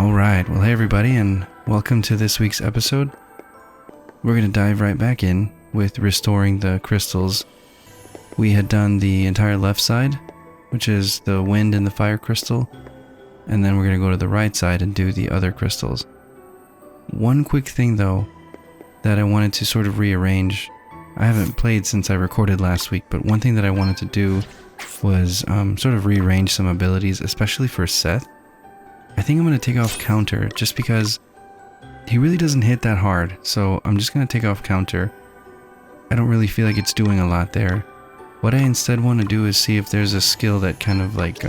Alright, well hey everybody and welcome to this week's episode. We're going to dive right back in with restoring the crystals. We had done the entire left side, which is the wind and the fire crystal, and then we're going to go to the right side and do the other crystals. One quick thing though that I wanted to sort of rearrange. I haven't played since I recorded last week, but one thing that I wanted to do was sort of rearrange some abilities, especially for Seth. I think I'm going to take off counter just because he really doesn't hit that hard. So I'm just going to take off counter. I don't really feel like it's doing a lot there. What I instead want to do is see if there's a skill that kind of like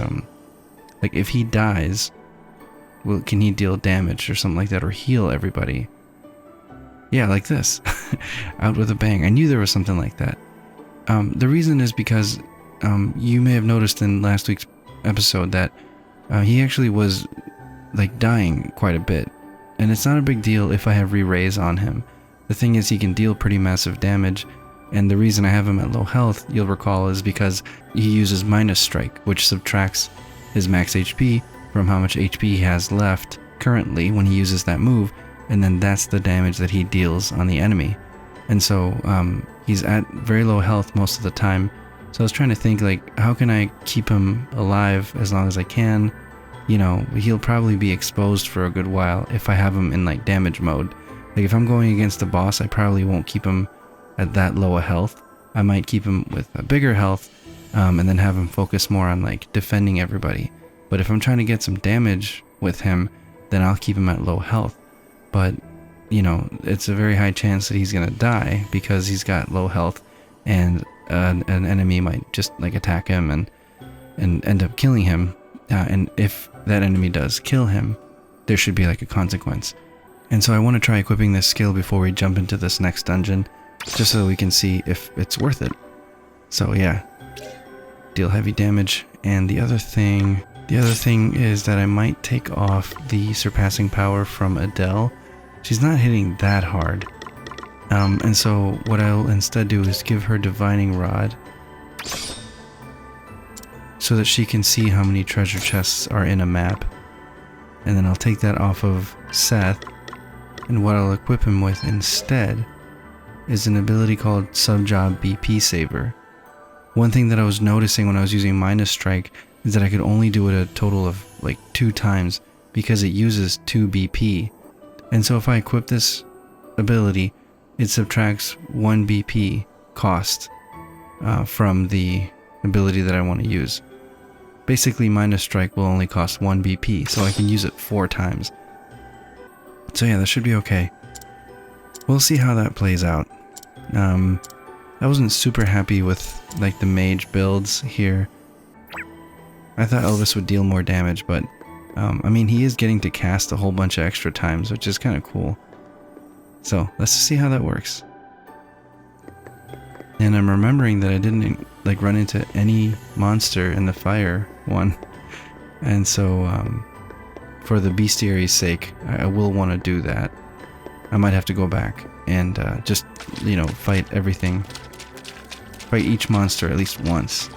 if he dies, well, can he deal damage or something like that, or heal everybody? Yeah, like this. Out with a bang. I knew there was something like that. The reason is because you may have noticed in last week's episode that he actually was like dying quite a bit, and it's not a big deal if I have re-raise on him. The thing is, he can deal pretty massive damage, and the reason I have him at low health, you'll recall, is because he uses minus strike, which subtracts his max HP from how much HP he has left currently when he uses that move, and then that's the damage that he deals on the enemy. And so he's at very low health most of the time. So I was trying to think, like, how can I keep him alive as long as I can? You know, he'll probably be exposed for a good while if I have him in like damage mode. Like if I'm going against the boss, I probably won't keep him at that low a health. I might keep him with a bigger health and then have him focus more on like defending everybody. But if I'm trying to get some damage with him, then I'll keep him at low health. But, you know, it's a very high chance that he's gonna die because he's got low health, and an enemy might just like attack him and end up killing him. And if that enemy does kill him, there should be like a consequence. And so I want to try equipping this skill before we jump into this next dungeon, just so we can see if it's worth it. So yeah, deal heavy damage. And the other thing is that I might take off the surpassing power from Adele. She's not hitting that hard. And so what I'll instead do is give her Divining Rod, so that she can see how many treasure chests are in a map. And then I'll take that off of Seth, and what I'll equip him with instead is an ability called Subjob BP Saver. One thing that I was noticing when I was using Minus Strike is that I could only do it a total of like 2 times because it uses 2 BP. And so if I equip this ability, it subtracts 1 BP cost from the ability that I want to use. Basically, Minus Strike will only cost 1 BP, so I can use it 4 times. So yeah, that should be okay. We'll see how that plays out. I wasn't super happy with like the mage builds here. I thought Elvis would deal more damage, but I mean, he is getting to cast a whole bunch of extra times, which is kind of cool. So let's just see how that works. And I'm remembering that I didn't like run into any monster in the fire one, and so for the bestiary's sake, I will want to do that. I might have to go back and just, you know, fight each monster at least once.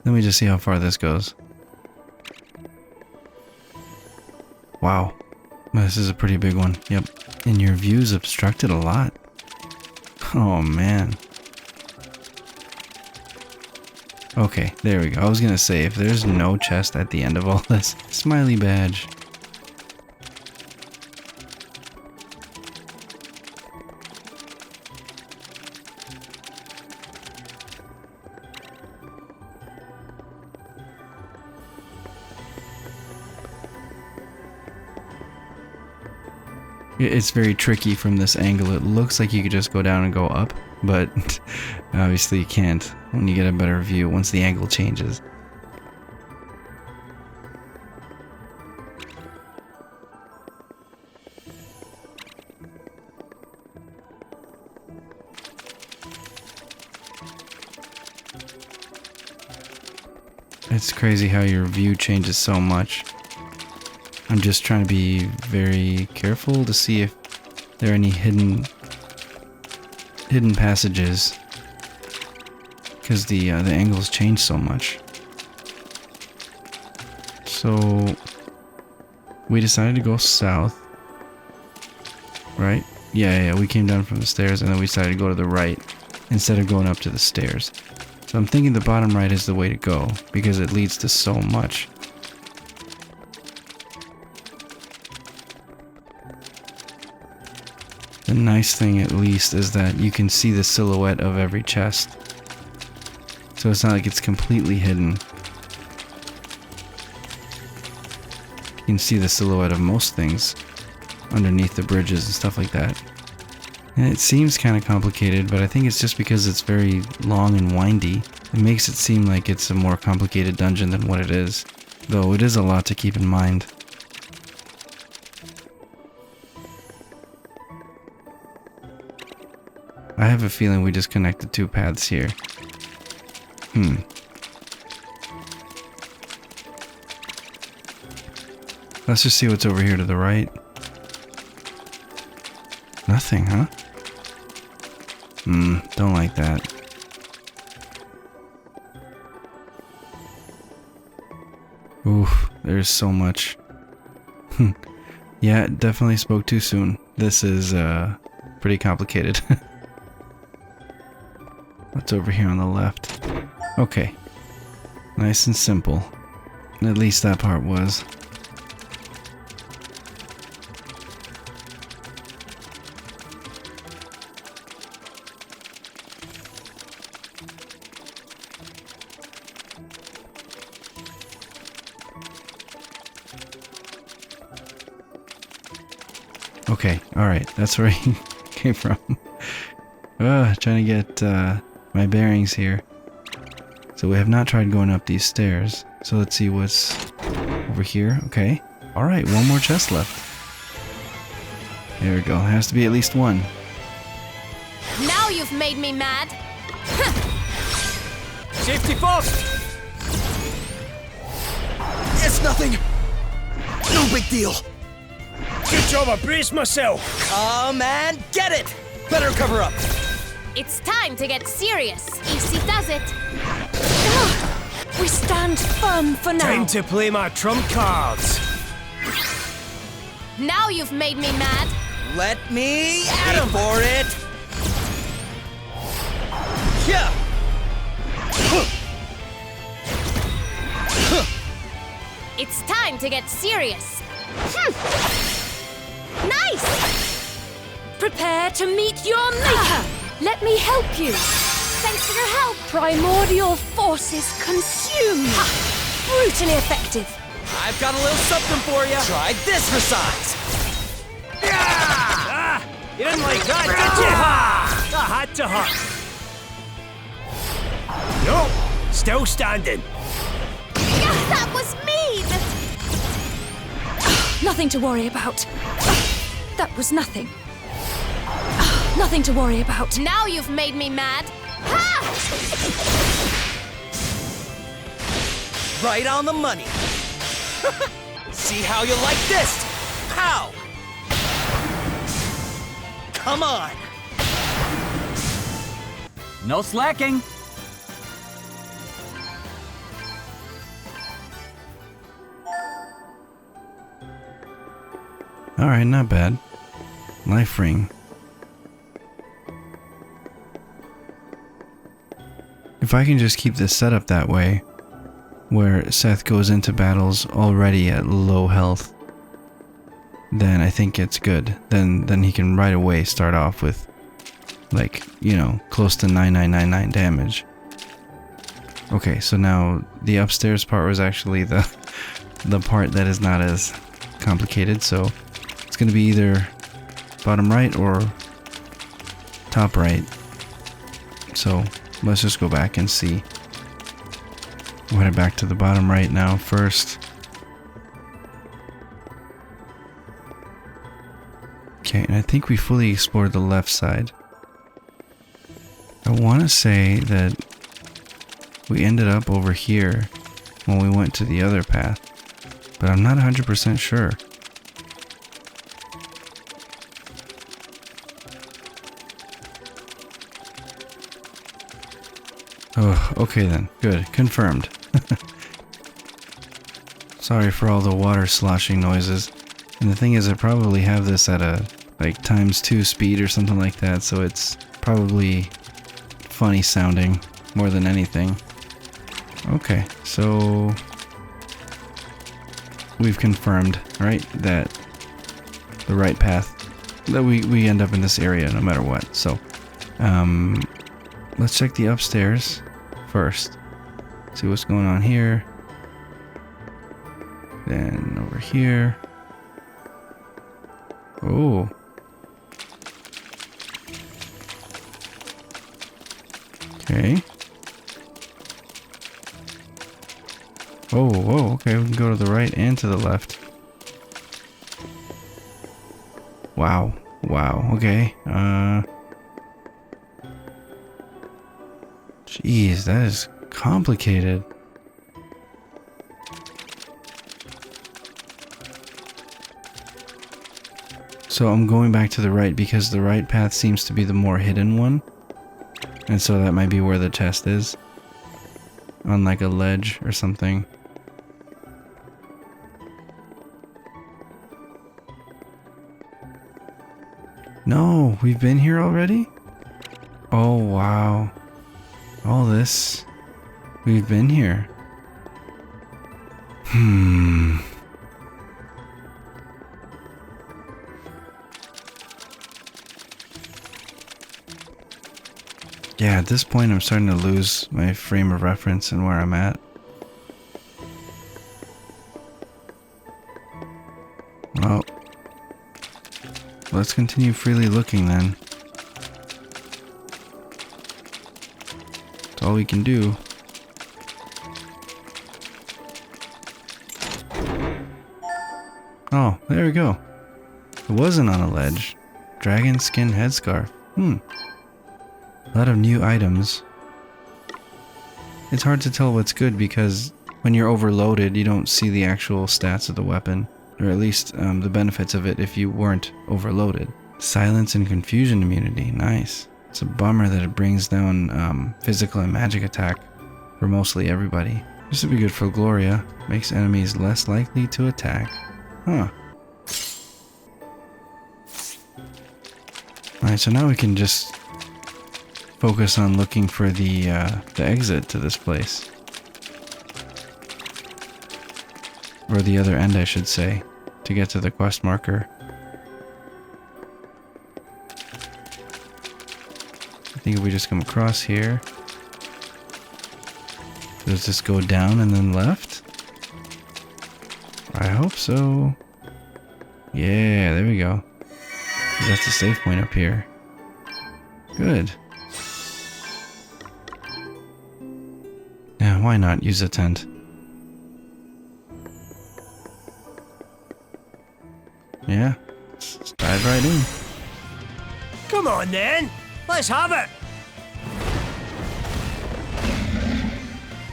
Let me just see how far this goes. Wow. This is a pretty big one. Yep. And your view's obstructed a lot. Oh, man. Okay, there we go. I was gonna say, if there's no chest at the end of all this, smiley badge. It's very tricky from this angle. It looks like you could just go down and go up, but obviously you can't when you get a better view once the angle changes. It's crazy how your view changes so much. I'm just trying to be very careful to see if there are any hidden passages, because the angles change so much. So we decided to go south, right? Yeah, we came down from the stairs and then we decided to go to the right instead of going up to the stairs. So I'm thinking the bottom right is the way to go because it leads to so much. The nice thing at least is that you can see the silhouette of every chest. So it's not like it's completely hidden. You can see the silhouette of most things underneath the bridges and stuff like that. And it seems kind of complicated, but I think it's just because it's very long and windy. It makes it seem like it's a more complicated dungeon than what it is. Though it is a lot to keep in mind. I have a feeling we just connected two paths here. Let's just see what's over here to the right. Nothing, huh? Don't like that. Oof, there's so much. Yeah, definitely spoke too soon. This is, pretty complicated. What's over here on the left? Okay. Nice and simple. At least that part was. Okay, alright, that's where he came from. Trying to get my bearings here. So we have not tried going up these stairs. So let's see what's over here. Okay, alright, one more chest left. There we go, has to be at least one. Now you've made me mad. Safety first! It's nothing. No big deal. Good job, I braced myself. Come and get it. Better cover up. It's time to get serious. Easy does it. We stand firm for now. Time to play my trump cards. Now you've made me mad. Let me at him for it. Yeah. It's time to get serious. Nice! Prepare to meet your maker. Let me help you. Thanks for your help. Primordial forces consume. Brutally effective. I've got a little something for you. Try this for size. Ah! You didn't like that, did you? Ha! I had to hurt. Nope, still standing. Yeah, that was mean. Nothing to worry about. That was nothing. Nothing to worry about. Now you've made me mad. Ha! Right on the money. See how you like this. Pow! Come on. No slacking. Alright, not bad. Life ring. If I can just keep this set up that way, where Seth goes into battles already at low health, then I think it's good. Then he can right away start off with, like, you know, close to 9999 damage. Okay, so now the upstairs part was actually the part that is not as complicated, so it's gonna be either bottom right or top right. So let's just go back and see. We're headed back to the bottom right now first. Okay, and I think we fully explored the left side. I want to say that we ended up over here when we went to the other path, but I'm not 100% sure. Oh, okay then. Good. Confirmed. Sorry for all the water sloshing noises. And the thing is, I probably have this at a like ×2 speed or something like that, so it's probably funny sounding more than anything. Okay, so we've confirmed, right, that the right path, that we end up in this area no matter what. So, let's check the upstairs first. See what's going on here. Then over here. Oh. Okay. Oh, whoa, okay, we can go to the right and to the left. Wow. Wow, okay. Jeez, that is complicated. So I'm going back to the right because the right path seems to be the more hidden one. And so that might be where the test is. On like a ledge or something. No, we've been here already? Oh, wow. All this. We've been here. Yeah, at this point I'm starting to lose my frame of reference and where I'm at. Well, let's continue freely looking then. That's all we can do. Oh, there we go. It wasn't on a ledge. Dragon skin headscarf. A lot of new items. It's hard to tell what's good because when you're overloaded, you don't see the actual stats of the weapon, or at least the benefits of it if you weren't overloaded. Silence and confusion immunity, nice. It's a bummer that it brings down physical and magic attack for mostly everybody. This would be good for Gloria. Makes enemies less likely to attack. Huh. Alright, so now we can just focus on looking for the exit to this place. Or the other end, I should say, to get to the quest marker. I think if we just come across here... Does this go down and then left? I hope so. Yeah, there we go. That's the safe point up here. Good. Yeah, why not use a tent? Yeah, let's dive right in. Come on then, let's have it.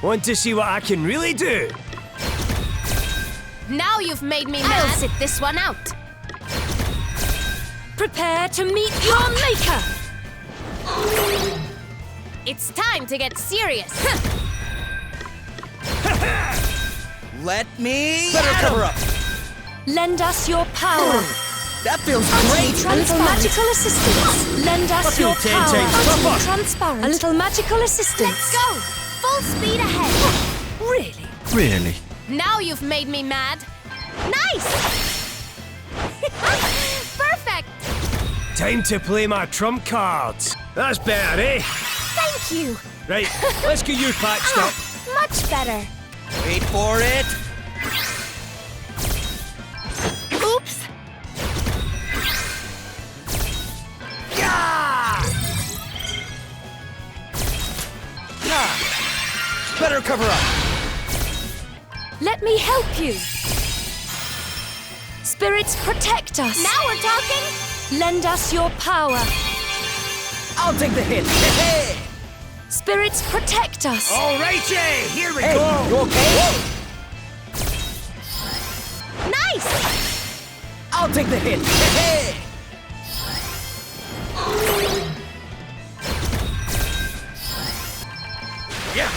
Want to see what I can really do? Now you've made me mad. I'll sit this one out. Prepare to meet your maker! It's time to get serious. Let me... Better cover up. Lend us your power. That feels A great. little magical assistance. Lend us your Fucking power. tempting. Come on. Transparent. A little magical assistance. Let's go. Full speed ahead. Really? Really? Now you've made me mad. Nice. Perfect. Time to play my trump cards. That's better, eh? Thank you. Right, let's get you patched up. Much better. Wait for it. Oops. Better cover up. Let me help you. Spirits, protect us. Now we're talking. Lend us your power. I'll take the hit. Hey! Spirits, protect us. All right, Jay, here we Hey, go. you okay? Nice. I'll take the hit. Hey! Yeah!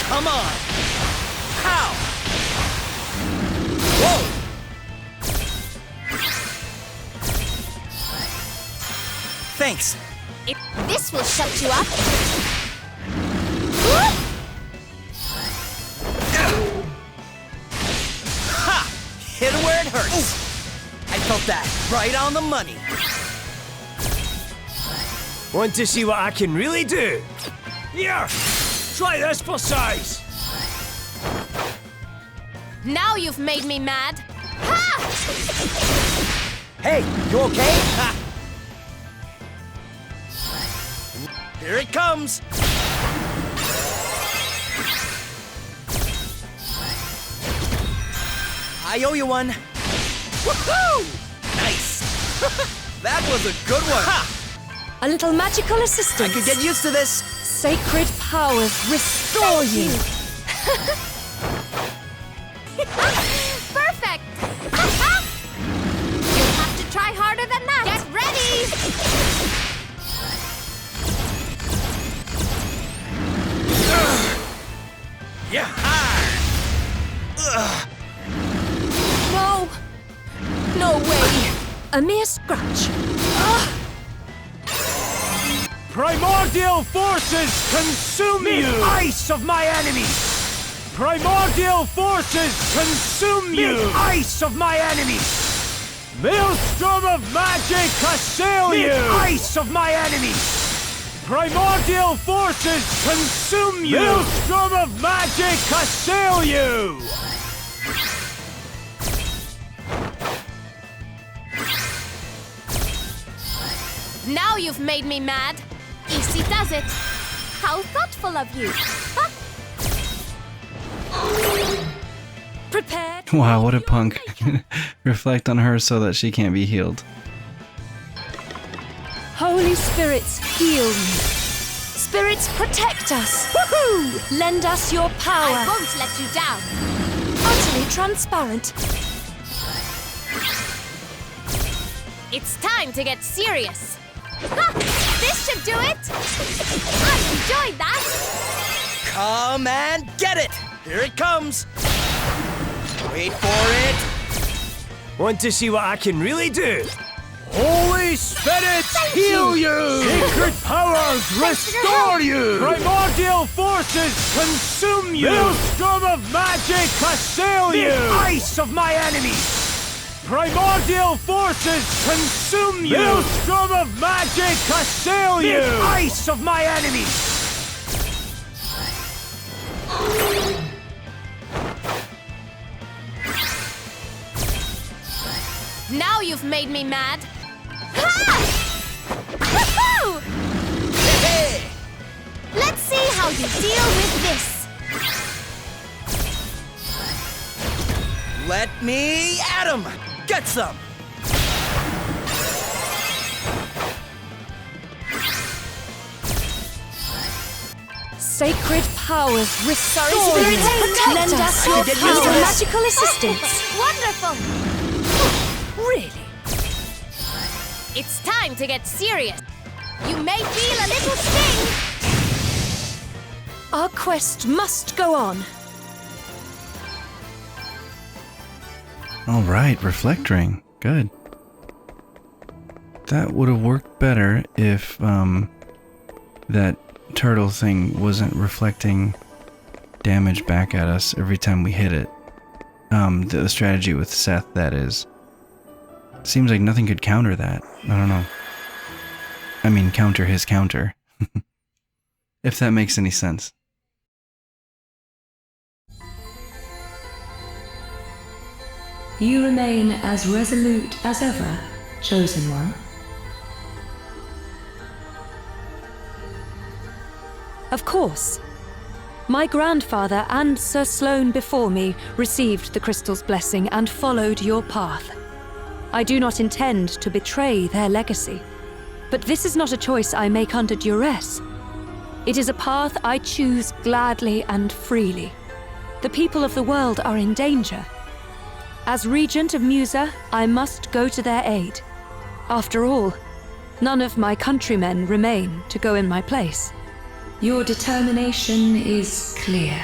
Come on! How? Whoa! Thanks. This will shut you up. Ha! Hit it where it hurts. I felt that right on the money. Want to see what I can really do? Here, try this for size. Now you've made me mad. Ha! Hey, you okay? Ha! Here it comes. I owe you one. Woohoo! Nice. That was a good one. Ha! A little magical I assistance. could get used to this. Sacred powers restore you. Perfect. You'll have to try harder than that. Get ready. Yeah. No. No way. A mere scratch. Primordial forces consume you! Ice of my enemies! Primordial forces consume you! Ice of my enemies! Maelstrom of magic assail you! Ice of my enemies! Primordial forces consume you! Maelstrom of magic assail you! Now you've made me mad. Easy does it. How thoughtful of you. Ha! Prepared. Wow, what a punk. Reflect on her so that she can't be healed. Holy spirits, heal me. Spirits, protect us. Woohoo! Lend us your I power. won't let you down. Utterly transparent. It's time to get serious. Ha! This should do it. I enjoyed that. Come and get it. Here it comes. Wait for it. Want to see what I can really do? Holy spirits heal you! Sacred powers restore you! Primordial forces consume you! Maelstrom of magic assail you! Ice of my enemies! Primordial forces consume you! Maelstrom of magic assail you! Ice of my enemies! Now you've made me mad. Ha! Woohoo! Hey! Let's see how you deal with this. Let me at 'em. Get some. Sacred powers restore Spirits, you. protect Lend us. us your Get used power. to this. Magical assistance. Wonderful. Really? It's time to get serious. You may feel a little sting. Our quest must go on. Alright, reflect ring. Good. That would have worked better if, that turtle thing wasn't reflecting damage back at us every time we hit it. The strategy with Seth, that is. Seems like nothing could counter that. I don't know. I mean, counter his counter. If that makes any sense. You remain as resolute as ever, Chosen One. Of course. My grandfather and Sir Sloane before me received the crystal's blessing and followed your path. I do not intend to betray their legacy, but this is not a choice I make under duress. It is a path I choose gladly and freely. The people of the world are in danger. As regent of Musa, I must go to their aid. After all, none of my countrymen remain to go in my place. Your determination is clear.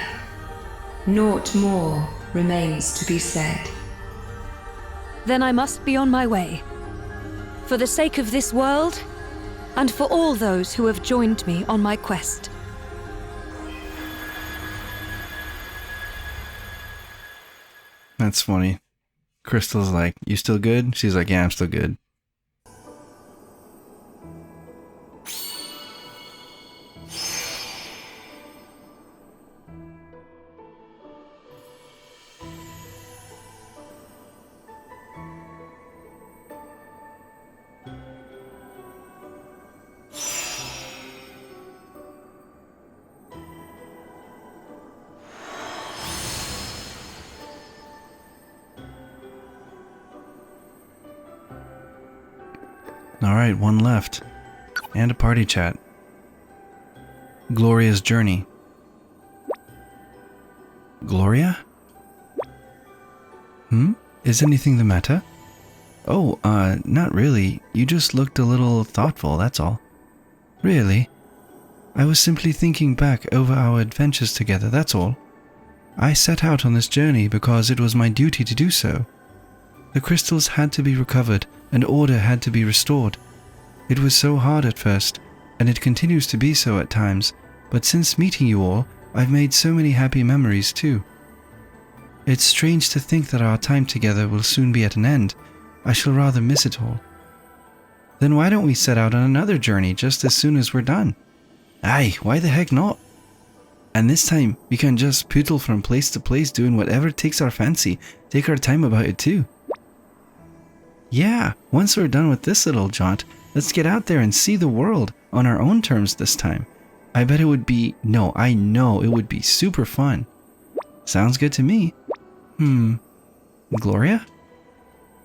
Naught more remains to be said. Then I must be on my way. For the sake of this world, and for all those who have joined me on my quest. That's funny. Crystal's like, "You still good?" She's like, "Yeah, I'm still good." Alright, one left. And a party chat. Gloria's journey. Gloria? Is anything the matter? Oh, not really. You just looked a little thoughtful, that's all. Really? I was simply thinking back over our adventures together, that's all. I set out on this journey because it was my duty to do so. The crystals had to be recovered, and order had to be restored. It was so hard at first, and it continues to be so at times, but since meeting you all, I've made so many happy memories too. It's strange to think that our time together will soon be at an end. I shall rather miss it all. Then why don't we set out on another journey just as soon as we're done? Aye, why the heck not? And this time, we can just poodle from place to place doing whatever takes our fancy, take our time about it too. Yeah, once we're done with this little jaunt, let's get out there and see the world on our own terms this time. I bet it would be, no, I know it would be super fun. Sounds good to me. Gloria?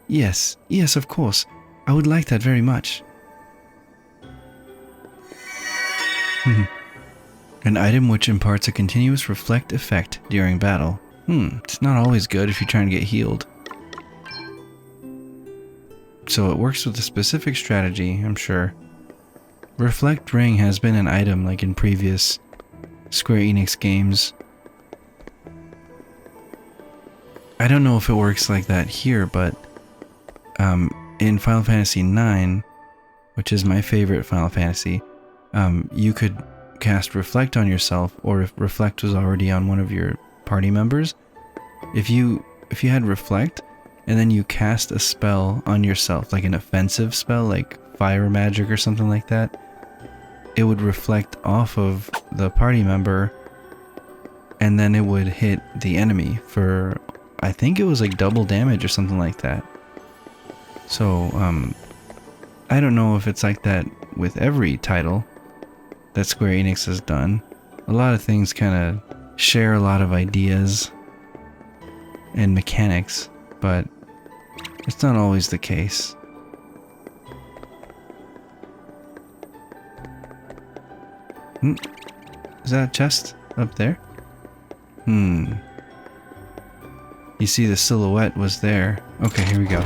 Yes, of course. I would like that very much. An item which imparts a continuous reflect effect during battle. It's not always good if you're trying to get healed. So it works with a specific strategy, I'm sure. Reflect Ring has been an item like in previous Square Enix games. I don't know if it works like that here, but in Final Fantasy IX, which is my favorite Final Fantasy, you could cast Reflect on yourself, or if Reflect was already on one of your party members, if you had Reflect, and then you cast a spell on yourself, like an offensive spell, like fire magic or something like that, it would reflect off of the party member, and then it would hit the enemy for, I think it was like double damage or something like that. So, I don't know if it's like that with every title that Square Enix has done. A lot of things kind of share a lot of ideas and mechanics, but it's not always the case. Is that a chest up there? You see the silhouette was there. Okay, here we go.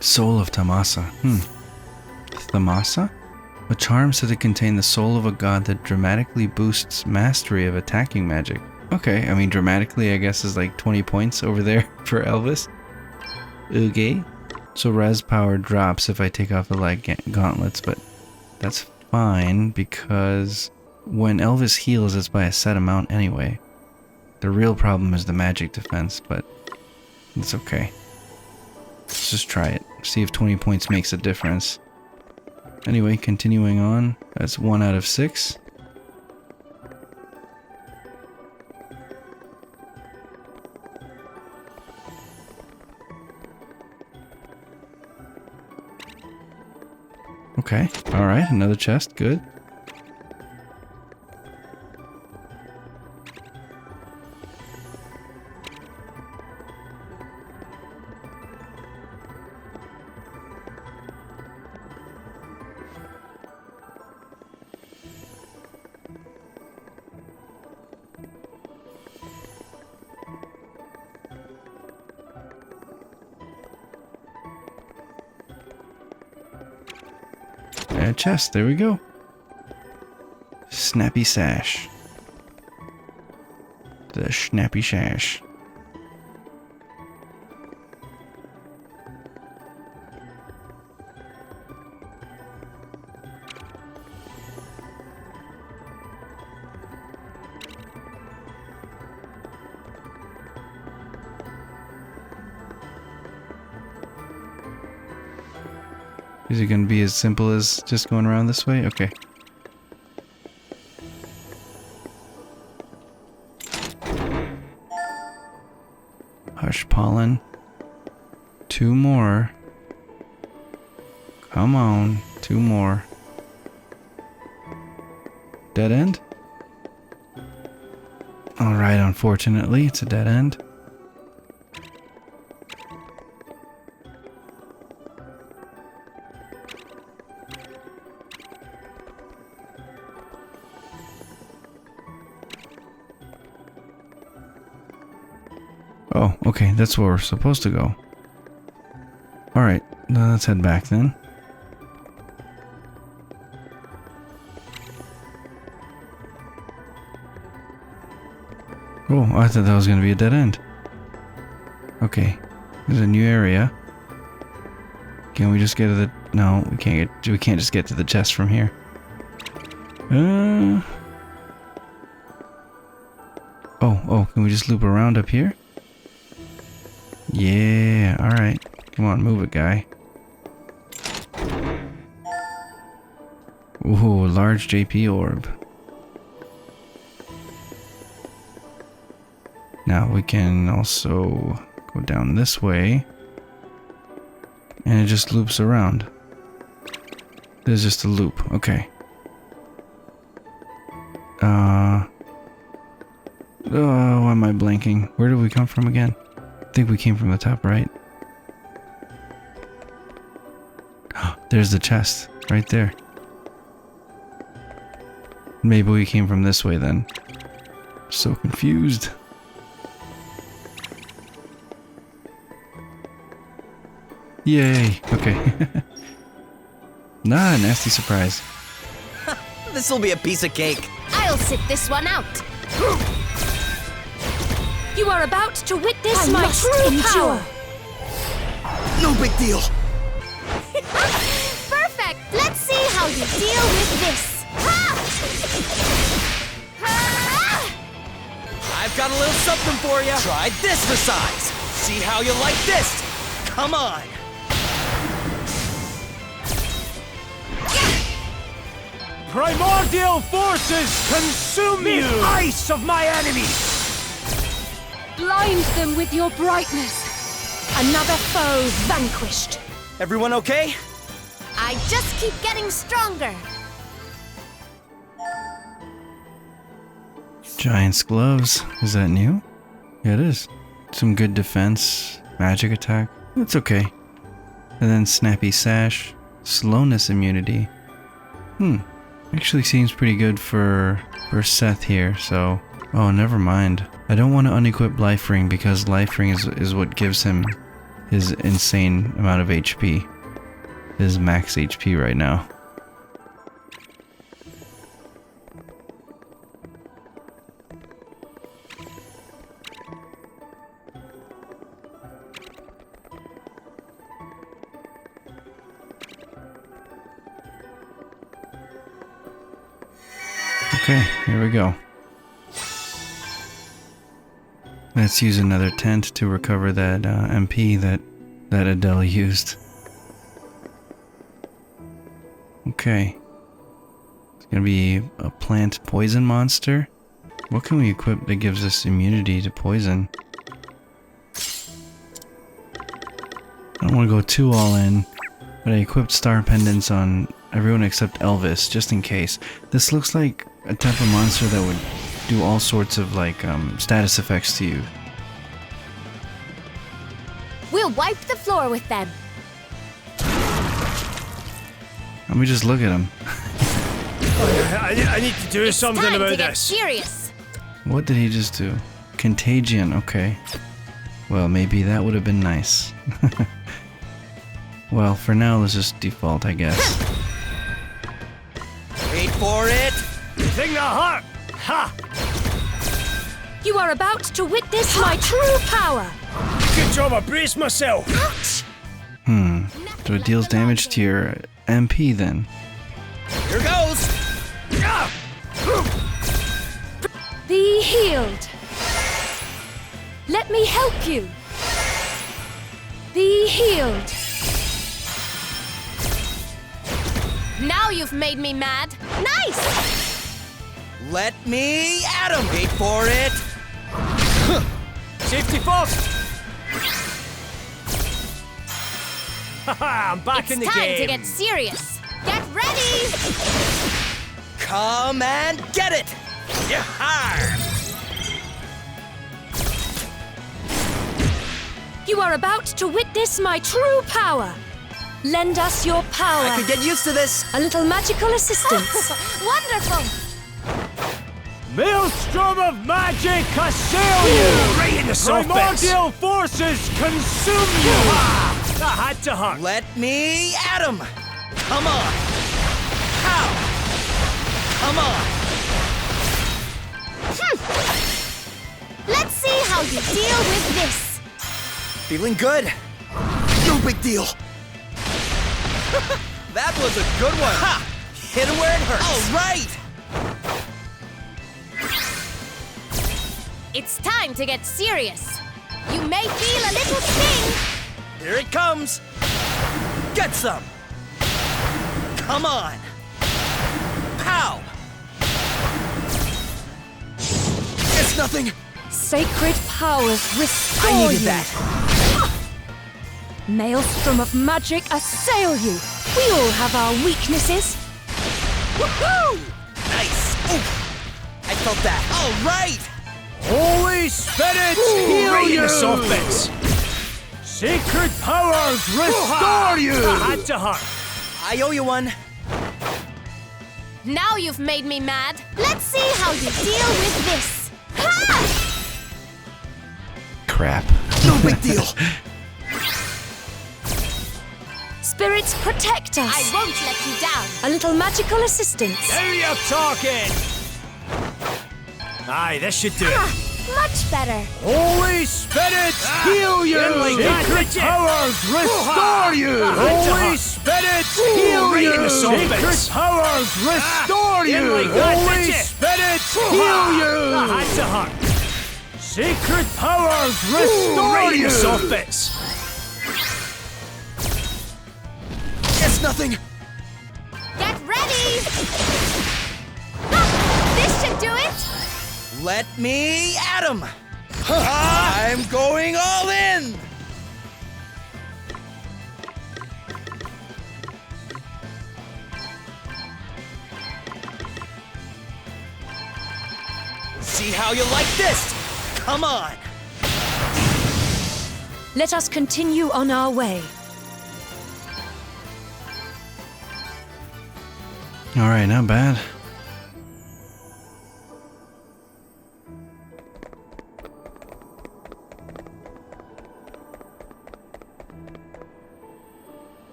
Soul of Tamasa. Tamasa? A charm said to contain the soul of a god that dramatically boosts mastery of attacking magic. Okay, I mean dramatically I guess is like 20 points over there for Elvis. Okay. So res power drops if I take off the light gauntlets, but that's fine because when Elvis heals it's by a set amount anyway. The real problem is the magic defense, but it's okay. Let's just try it. See if 20 points makes a difference. Anyway, continuing on. That's 1 out of 6. Okay, alright, another chest, good. chest. There we go. Snappy sash. The snappy sash. Is it going to be as simple as just going around this way? Okay. Hush pollen. 2 more. Come on. 2 more. Dead end? Alright, unfortunately, it's a dead end. Oh, okay, that's where we're supposed to go. Alright, now let's head back then. Oh, I thought that was going to be a dead end. Okay, there's a new area. Can we just get to the... No, we can't just get to the chest from here. Oh, can we just loop around up here? Yeah, alright. Come on, move it, guy. Ooh, large JP orb. Now we can also go down this way. And it just loops around. There's just a loop, okay. Oh, why am I blanking? Where did we come from again? I think we came from the top right. There's the chest, right there. Maybe we came from this way then. So confused. Yay, okay. Nah, nasty surprise. This'll be a piece of cake. I'll sit this one out. You are about to witness my true power. No big deal. Perfect. Let's see how you deal with this. Ha! I've got a little something for you. Try this for size. See how you like this. Come on. Primordial forces consume you! The ice of my enemies! Blind them with your brightness. Another foe vanquished. Everyone okay? I just keep getting stronger. Giant's gloves. Is that new? Yeah, it is. Some good defense. Magic attack. That's okay. And then snappy sash. Slowness immunity. Actually seems pretty good for Seth here, so... Oh, never mind. I don't want to unequip Life Ring because Life Ring is what gives him his insane amount of HP. His max HP right now. Okay, here we go. Let's use another tent to recover that MP that Adele used. Okay. It's gonna be a plant poison monster. What can we equip that gives us immunity to poison? I don't want to go too all in, but I equipped star pendants on everyone except Elvis, just in case. This looks like a type of monster that would do all sorts of like status effects to you. We'll wipe the floor with them. Let me just look at him. I need to do something Time about to get this. serious. What did he just do? Contagion, okay. Well, maybe that would have been nice. Well, for now, let's just default, I guess. for it! You think that hurt? Ha! You are about to witness my true power. Good job, I braced myself. So it deals damage to your MP then. Here goes! Be healed. Let me help you. Be healed. Now you've made me mad. Nice! Let me at him! Wait for it! Safety first! Haha, I'm back in the It's time game. to get serious. Get ready! Come and get it! Yahar! You are about to witness my true power. Lend us your power. I could get used to this. A little magical assistance. Wonderful! Maelstrom of magic assail you! Right in the soft bits. Primordial forces consume you! Ha! That had to hurt. Let me at him! Come on! How? Come on! Let's see how you deal with this. Feeling good? No big deal! That was a good one! Ha! Hit him where it hurts! All right! It's time to get serious. You may feel a little sting. Here it comes! Get some! Come on! Pow! It's nothing! Sacred powers restore I needed you. that! Maelstrom of magic assail you. We all have our weaknesses. Woohoo! Nice! Oof! I felt that! All right! Holy Spirit, heal Right you! in the soft bits. Sacred powers restore you! That had to hurt. I owe you one. Now you've made me mad. Let's see how you deal with this. Ha! Crap. No big deal. Spirits protect us. I won't let you down. A little magical assistance. Now you're talking! Aye, this should do it. Much better. Holy Spirit, heal you! Sacred powers restore you! Holy Spirit, heal Right you! in the soft Sacred bits. powers restore you! like that, Holy did ya? Spirit, heal you! That had to hurt. Sacred powers restore Right in you! the soft bits. It's nothing. Get ready. Ha! This should do it. Let me at him. I'm going all in. See how you like this? Come on. Let us continue on our way. All right, not bad.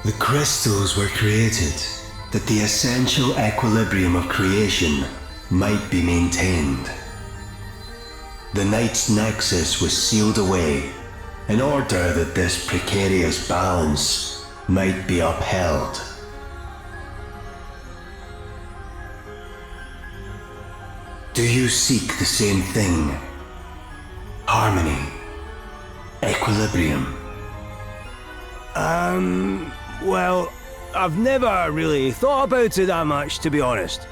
The crystals were created that the essential equilibrium of creation might be maintained. The Night's Nexus was sealed away in order that this precarious balance might be upheld. Do you seek the same thing? Harmony, equilibrium. Well, I've never really thought about it that much, to be honest.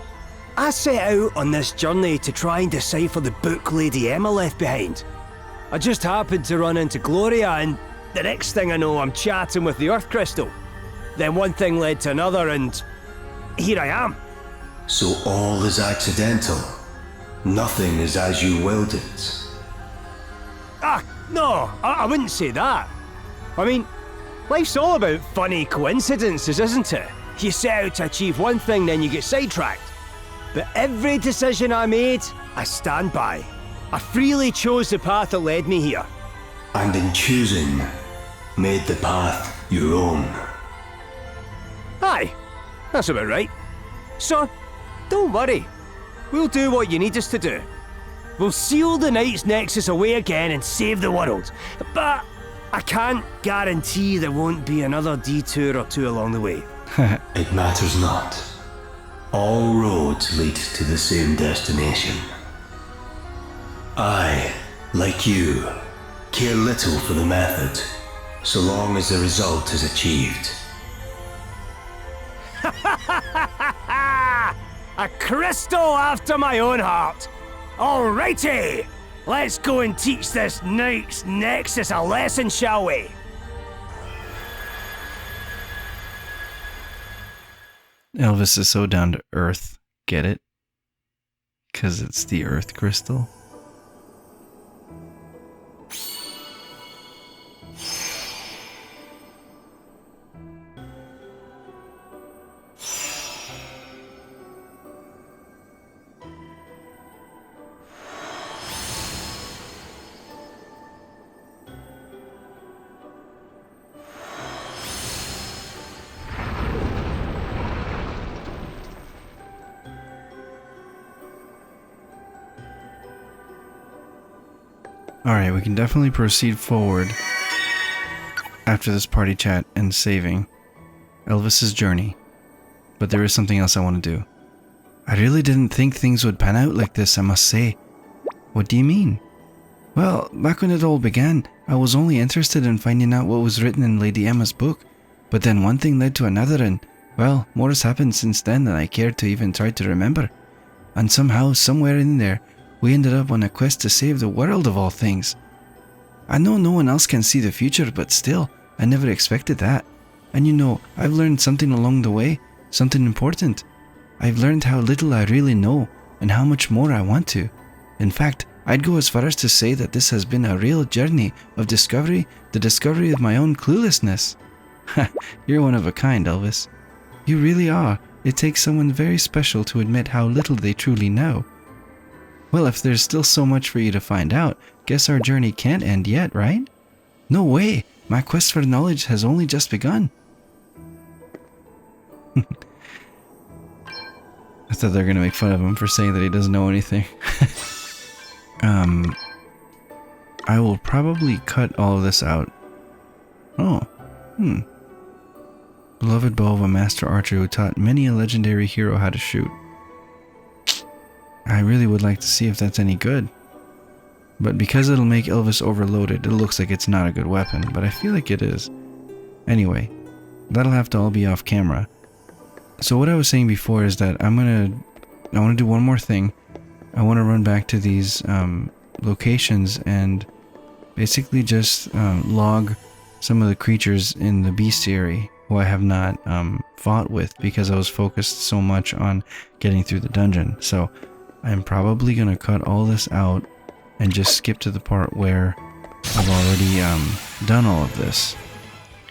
I set out on this journey to try and decipher the book Lady Emma left behind. I just happened to run into Gloria, and the next thing I know, I'm chatting with the Earth Crystal. Then one thing led to another, and here I am. So all is accidental. Nothing is as you willed it. Ah, no, I wouldn't say that. I mean, life's all about funny coincidences, isn't it? You set out to achieve one thing, then you get sidetracked. But every decision I made, I stand by. I freely chose the path that led me here. and in choosing, made the path your own. Aye, that's about right. So, don't worry. We'll do what you need us to do. We'll seal the Knight's Nexus away again and save the world. But I can't guarantee there won't be another detour or two along the way. It matters not. All roads lead to the same destination. I, like you, care little for the method, so long as the result is achieved. A crystal after my own heart. Alrighty, let's go and teach this Knight's Nexus a lesson, shall we? Elvis is so down to earth. Get it? Because it's the earth crystal. Alright, we can definitely proceed forward after this party chat and saving Elvis's journey. But there is something else I want to do. I really didn't think things would pan out like this, I must say. What do you mean? Well, back when it all began, I was only interested in finding out what was written in Lady Emma's book. But then one thing led to another and, well, more has happened since then than I cared to even try to remember. And somehow, somewhere in there, we ended up on a quest to save the world of all things. I know no one else can see the future, but still, I never expected that. And you know, I've learned something along the way, something important. I've learned how little I really know, and how much more I want to. In fact, I'd go as far as to say that this has been a real journey of discovery, the discovery of my own cluelessness. Ha, you're one of a kind, Elvis. You really are. It takes someone very special to admit how little they truly know. Well, if there's still so much for you to find out, guess our journey can't end yet, right? No way! My quest for knowledge has only just begun. I thought they were gonna make fun of him for saying that he doesn't know anything. I will probably cut all of this out. Oh, Beloved bow of a master archer who taught many a legendary hero how to shoot. I really would like to see if that's any good. But because it'll make Elvis overloaded, it looks like it's not a good weapon, but I feel like it is. Anyway, that'll have to all be off camera. So what I was saying before is that I want to do one more thing. I want to run back to these locations and basically just log some of the creatures in the bestiary who I have not fought with because I was focused so much on getting through the dungeon. So I'm probably going to cut all this out and just skip to the part where I've already done all of this.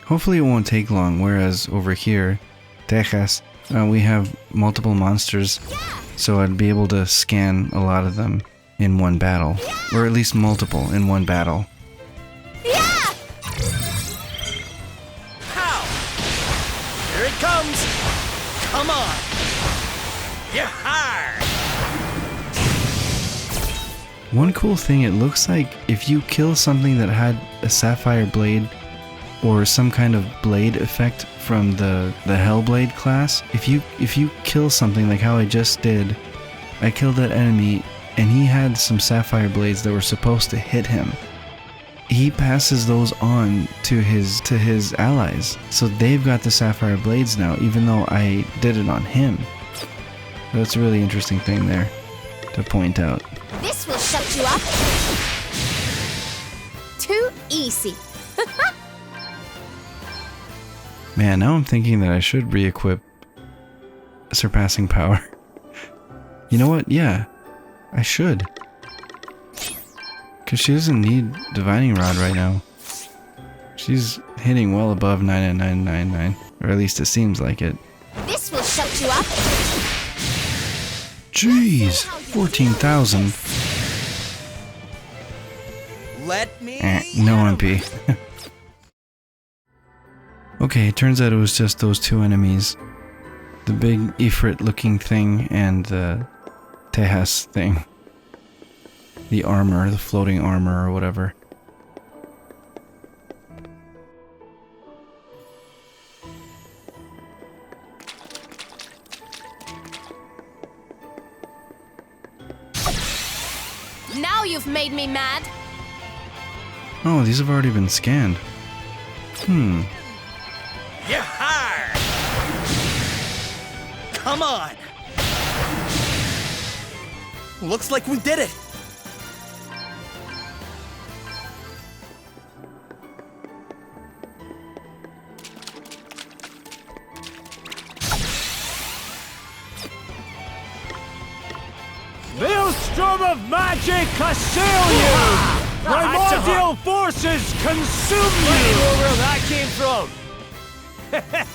Hopefully it won't take long, whereas over here, Texas, we have multiple monsters, so I'd be able to scan a lot of them in one battle, or at least multiple in one battle. Yeah! How? Here it comes! Come on! Yahar! One cool thing, it looks like if you kill something that had a sapphire blade or some kind of blade effect from the Hellblade class, if you kill something like how I just did, I killed that enemy and he had some sapphire blades that were supposed to hit him. He passes those on to his allies, so they've got the sapphire blades now, even though I did it on him. That's a really interesting thing there to point out. This will shut you up. Too easy. Man, now I'm thinking that I should re-equip Surpassing Power. You know what? Yeah, I should. Because she doesn't need Divining Rod right now. She's hitting well above 99999, or at least it seems like it. This will shut you up. Jeez, 14,000. Let No MP. Okay, it turns out it was just those two enemies. The big Ifrit looking thing and the Tejas thing. The armor, the floating armor or whatever. Now you've made me mad. Oh, these have already been scanned. Yahar! Come on! Looks like we did it! Maelstrom of magic assail you! Primordial forces consume you! I don't know where that came from.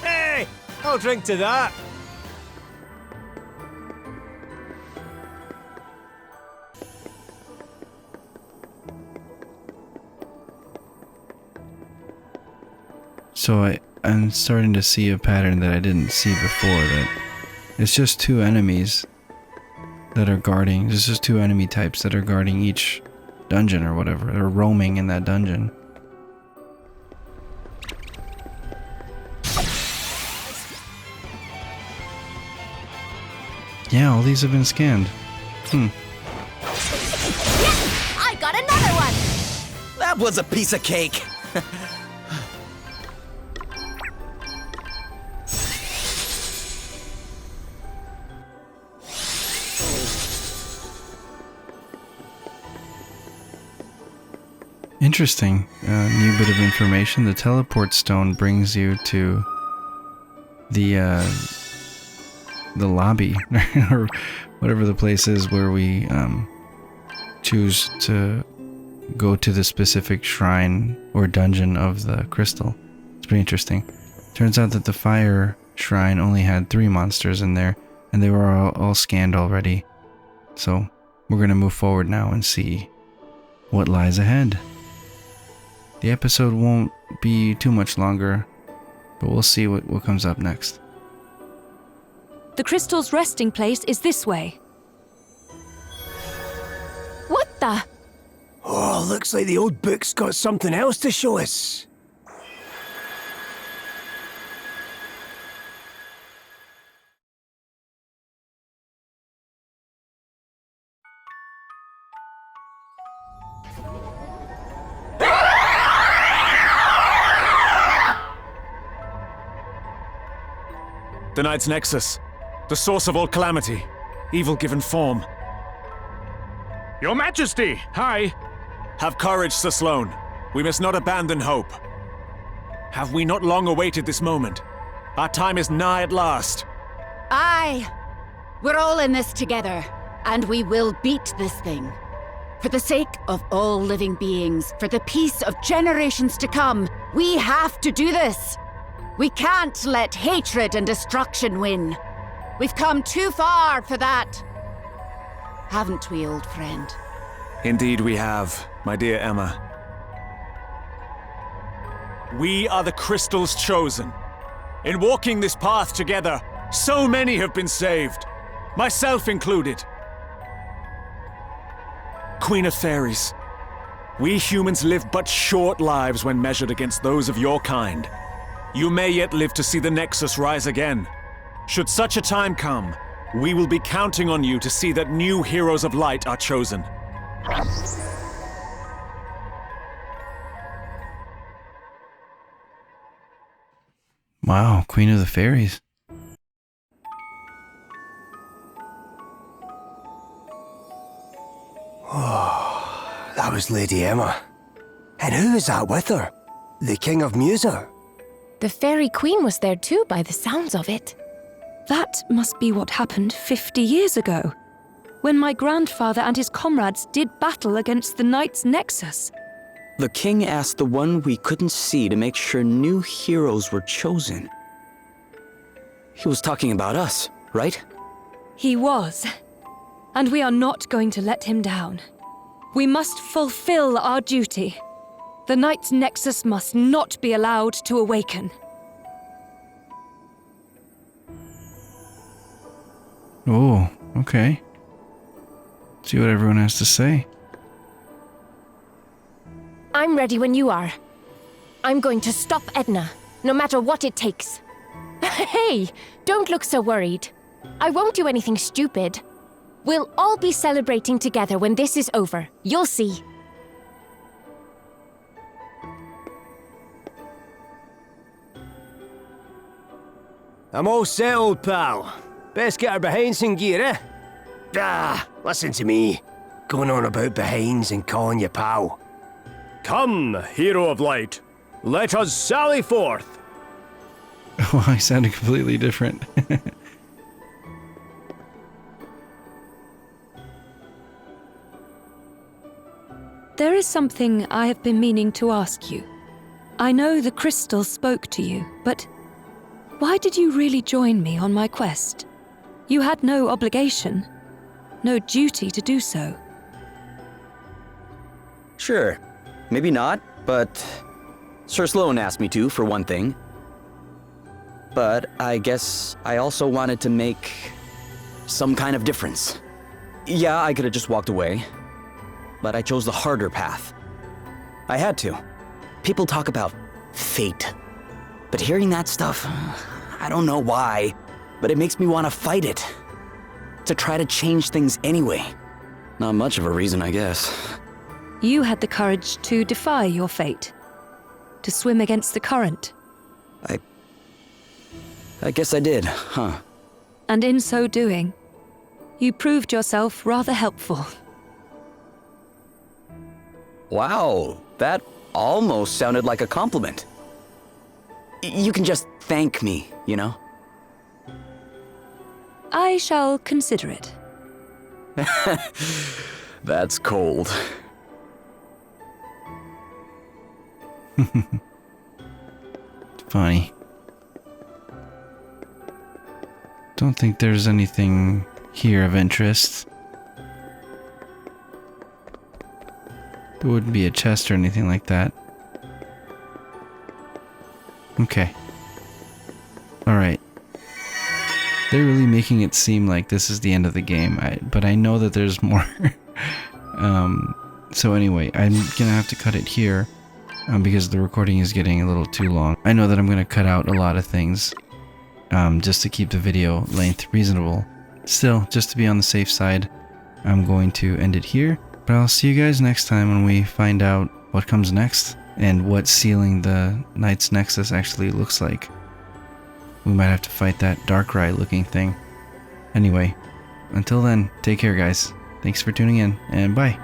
Hey, I'll drink to that. So I'm starting to see a pattern that I didn't see before, that it's just two enemies that are guarding, there's just two enemy types that are guarding each dungeon or whatever, they're roaming in that dungeon. Yeah, all these have been scanned. Yeah, I got another one! That was a piece of cake! Interesting. New bit of information. The teleport stone brings you to the lobby or whatever the place is where we choose to go to the specific shrine or dungeon of the crystal. It's pretty interesting. Turns out that the fire shrine only had 3 monsters in there, and they were all scanned already. So we're gonna move forward now and see what lies ahead. The episode won't be too much longer, but we'll see what comes up next. The crystal's resting place is this way. What the? Oh, looks like the old book's got something else to show us. The Knight's Nexus. The source of all calamity. Evil given form. Your Majesty! Hi! Have courage, Sir Sloane. We must not abandon hope. Have we not long awaited this moment? Our time is nigh at last. Aye. We're all in this together, and we will beat this thing. For the sake of all living beings, for the peace of generations to come, we have to do this. We can't let hatred and destruction win. We've come too far for that. Haven't we, old friend? Indeed we have, my dear Emma. We are the Crystal's chosen. In walking this path together, so many have been saved, myself included. Queen of Fairies, we humans live but short lives when measured against those of your kind. You may yet live to see the Nexus rise again. Should such a time come, we will be counting on you to see that new heroes of light are chosen. Wow, Queen of the Fairies. Oh, that was Lady Emma. And who is that with her? The King of Musa? The Fairy Queen was there too, by the sounds of it. That must be what happened 50 years ago, when my grandfather and his comrades did battle against the Knight's Nexus. The king asked the one we couldn't see to make sure new heroes were chosen. He was talking about us, right? He was. And we are not going to let him down. We must fulfill our duty. The Knight's Nexus must not be allowed to awaken. Oh, okay. See what everyone has to say. I'm ready when you are. I'm going to stop Edna, no matter what it takes. Hey, don't look so worried. I won't do anything stupid. We'll all be celebrating together when this is over. You'll see. I'm all settled, pal. Best get our behinds in gear, eh? Ah, listen to me. Going on about behinds and calling you pal. Come, hero of light. Let us sally forth. Oh, I sounded completely different. There is something I have been meaning to ask you. I know the crystal spoke to you, but why did you really join me on my quest? You had no obligation, no duty to do so. Sure, maybe not, but Sir Sloan asked me to, for one thing. But I guess I also wanted to make some kind of difference. Yeah, I could have just walked away, but I chose the harder path. I had to. People talk about fate, but hearing that stuff, I don't know why, but it makes me want to fight it. To try to change things anyway. Not much of a reason, I guess. You had the courage to defy your fate, to swim against the current. I guess I did, huh? And in so doing, you proved yourself rather helpful. Wow, that almost sounded like a compliment. You can just thank me, you know? I shall consider it. That's cold. Funny. Don't think there's anything here of interest. There wouldn't be a chest or anything like that. Okay. Alright. They're really making it seem like this is the end of the game, but I know that there's more. So anyway, I'm gonna have to cut it here because the recording is getting a little too long. I know that I'm gonna cut out a lot of things just to keep the video length reasonable. Still, just to be on the safe side, I'm going to end it here. But I'll see you guys next time when we find out what comes next and what sealing the Knight's Nexus actually looks like. We might have to fight that Darkrai looking thing. Anyway, until then, take care guys. Thanks for tuning in, and bye.